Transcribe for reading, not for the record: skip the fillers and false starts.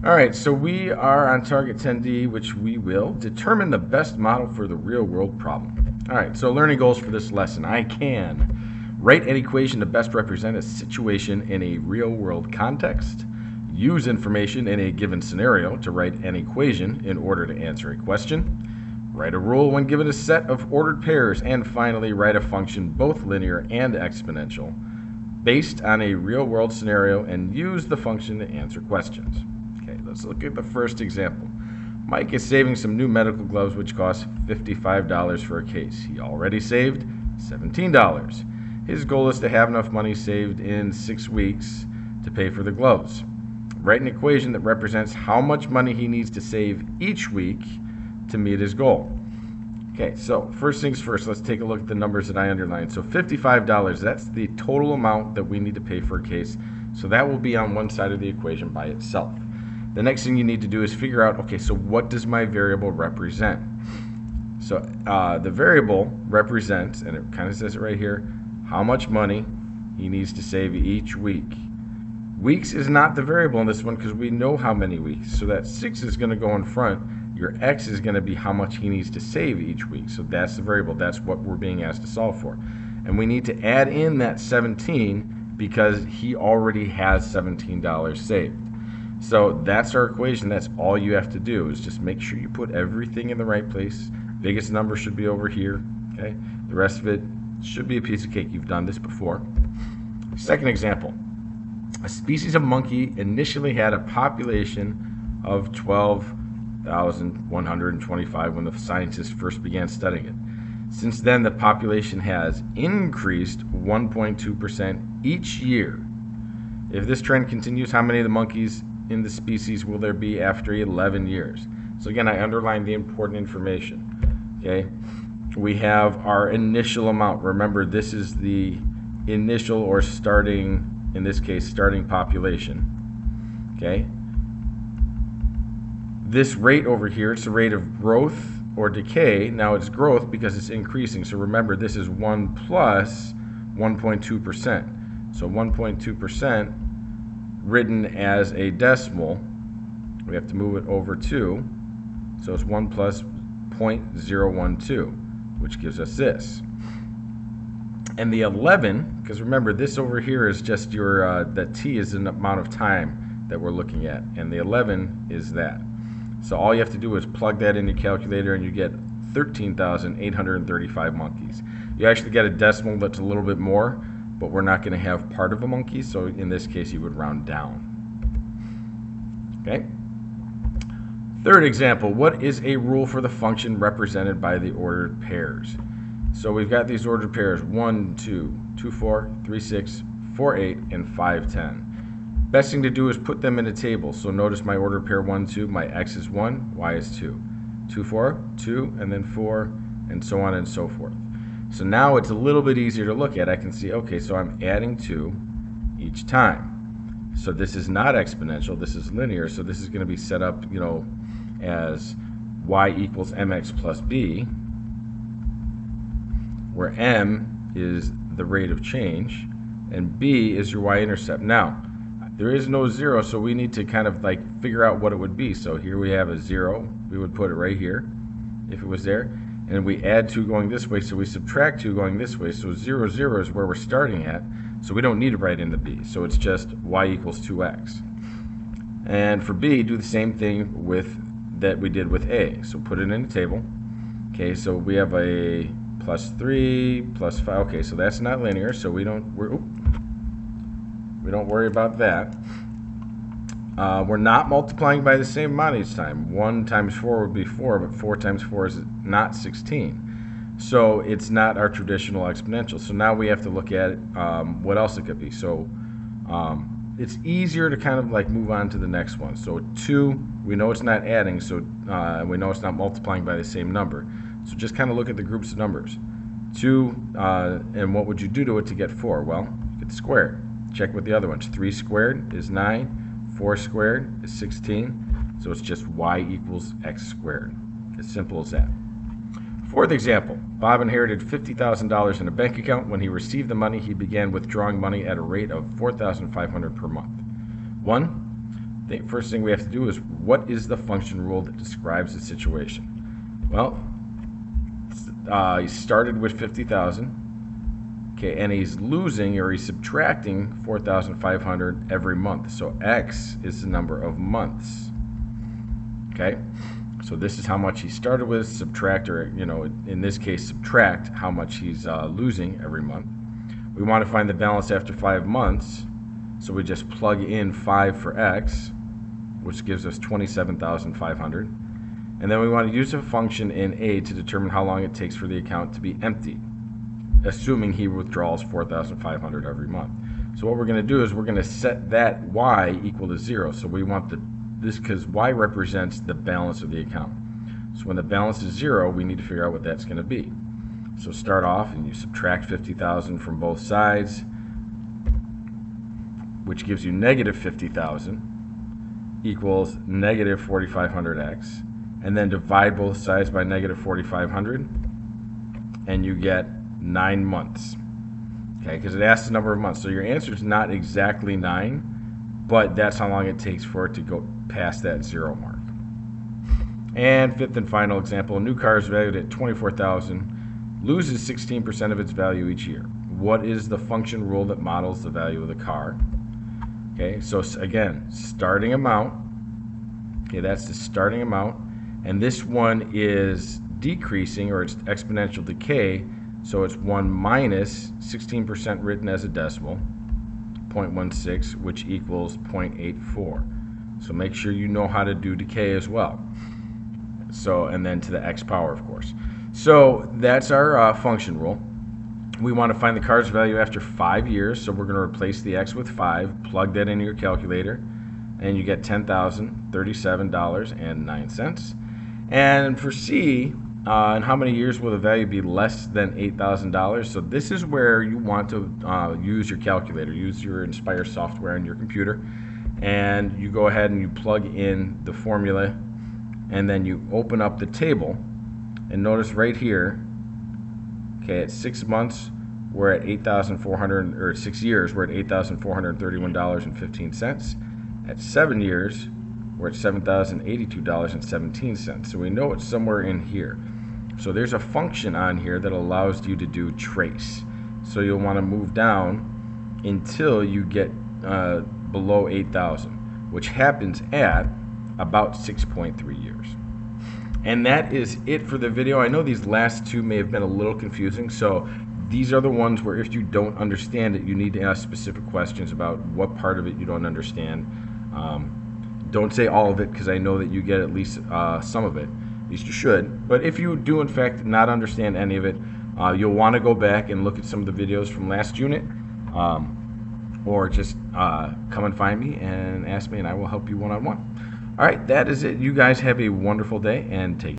All right, so we are on target 10D, which we will determine the best model for the real world problem. All right, so learning goals for this lesson. I can write an equation to best represent a situation in a real world context, use information in a given scenario to write an equation in order to answer a question, write a rule when given a set of ordered pairs, and finally write a function both linear and exponential based on a real world scenario and use the function to answer questions. Okay, let's look at the first example. Mike is saving some new medical gloves which cost $55 for a case. He already saved $17. His goal is to have enough money saved in 6 weeks to pay for the gloves. Write an equation that represents how much money he needs to save each week to meet his goal. Okay, so first things first, let's take a look at the numbers that I underlined. So $55, that's the total amount that we need to pay for a case. So that will be on one side of the equation by itself. The next thing you need to do is figure out, okay, so what does my variable represent? So the variable represents, and it kind of says it right here, how much money he needs to save each week. Weeks is not the variable in this one because we know how many weeks. So that 6 is going to go in front. Your x is going to be how much he needs to save each week. So that's the variable. That's what we're being asked to solve for. And we need to add in that 17 because he already has $17 saved. So that's our equation. That's all you have to do is just make sure you put everything in the right place. Biggest number should be over here. Okay. The rest of it should be a piece of cake. You've done this before. Second example. A species of monkey initially had a population of 12,125 when the scientists first began studying it. Since then, the population has increased 1.2% each year. If this trend continues, how many of the monkeys in the species will there be after 11 years? So again, I underlined the important information. Okay, we have our initial amount. Remember, this is the initial or starting, in this case, starting population. Okay. This rate over here, it's the rate of growth or decay. Now it's growth because it's increasing. So remember, this is 1 plus 1.2%. So 1.2% written as a decimal, we have to move it over 2. So it's 1 plus 0.012, which gives us this. And the 11, because remember, this over here is just your, that t is an amount of time that we're looking at. And the 11 is that. So all you have to do is plug that in your calculator and you get 13,835 monkeys. You actually get a decimal that's a little bit more, but we're not going to have part of a monkey, so in this case you would round down. Okay. Third example, what is a rule for the function represented by the ordered pairs? So we've got these ordered pairs 1, 2, 2, 4, 3, 6, 4, 8, and 5, 10. Best thing to do is put them in a table. So notice my ordered pair 1, 2, my x is 1, y is 2. 2, 4, 2, and then 4, and so on and so forth. So now it's a little bit easier to look at. I can see, okay, so I'm adding 2 each time. So this is not exponential, this is linear, so this is going to be set up, you know, as y equals mx plus b, where m is the rate of change, and b is your y-intercept. Now, there is no 0, so we need to kind of like figure out what it would be. So here we have a 0, we would put it right here, if it was there. And we add 2 going this way, so we subtract 2 going this way. So 0, 0 is where we're starting at, so we don't need to write in the b. So it's just y equals 2x. And for b, do the same thing with that we did with a. So put it in the table. Okay, so we have a plus 3, plus 5. Okay, so that's not linear, so we don't worry about that. We're not multiplying by the same amount each time. 1 times 4 would be 4, but 4 times 4 is not 16. So it's not our traditional exponential. So now we have to look at what else it could be. So it's easier to kind of like move on to the next one. So 2, we know it's not adding, so we know it's not multiplying by the same number. So just kind of look at the groups of numbers. 2, and what would you do to it to get 4? Well, you get the square. Check with the other ones. 3 squared is 9. 4 squared is 16. So it's just y equals x squared. As simple as that. Fourth example. Bob inherited $50,000 in a bank account. When he received the money, he began withdrawing money at a rate of $4,500 per month. 1. first thing we have to do is, what is the function rule that describes the situation? Well, he started with 50,000. Okay, and he's losing, or he's subtracting 4,500 every month. So X is the number of months. Okay, so this is how much he started with. Subtract, or in this case, subtract how much he's losing every month. We want to find the balance after 5 months, so we just plug in 5 for X, which gives us 27,500. And then we want to use a function in A to determine how long it takes for the account to be empty, assuming he withdraws 4,500 every month. So what we're going to do is we're going to set that Y equal to 0. So we want this because Y represents the balance of the account. So when the balance is 0, we need to figure out what that's going to be. So start off and you subtract 50,000 from both sides, which gives you negative 50,000 equals negative 4,500X. And then divide both sides by negative 4,500, and you get 9 months. Okay, because it asks the number of months. So your answer is not exactly 9, but that's how long it takes for it to go past that 0 mark. And fifth and final example, a new car is valued at 24,000, loses 16% of its value each year. What is the function rule that models the value of the car? Okay, so again, starting amount. Okay, that's the starting amount. And this one is decreasing, or it's exponential decay, so it's 1 minus 16% written as a decimal, 0.16, which equals 0.84. So make sure you know how to do decay as well. So, and then to the x power, of course. So that's our function rule. We want to find the car's value after 5 years, so we're going to replace the x with 5, plug that into your calculator, and you get $10,037.09. And for C, in how many years will the value be less than $8,000? So this is where you want to use your calculator, use your Inspire software on your computer, and you go ahead and you plug in the formula, and then you open up the table, and notice right here, okay, at 6 months, we're at 8,400, or 6 years, we're at $8,431.15. At 7 years, we're at $7,082.17. So we know it's somewhere in here. So there's a function on here that allows you to do trace. So you'll want to move down until you get below 8,000, which happens at about 6.3 years. And that is it for the video. I know these last two may have been a little confusing, so these are the ones where if you don't understand it, you need to ask specific questions about what part of it you don't understand. Don't say all of it, because I know that you get at least some of it. At least you should. But if you do, in fact, not understand any of it, you'll want to go back and look at some of the videos from last unit, or just come and find me and ask me, and I will help you one-on-one. All right, that is it. You guys have a wonderful day, and take care.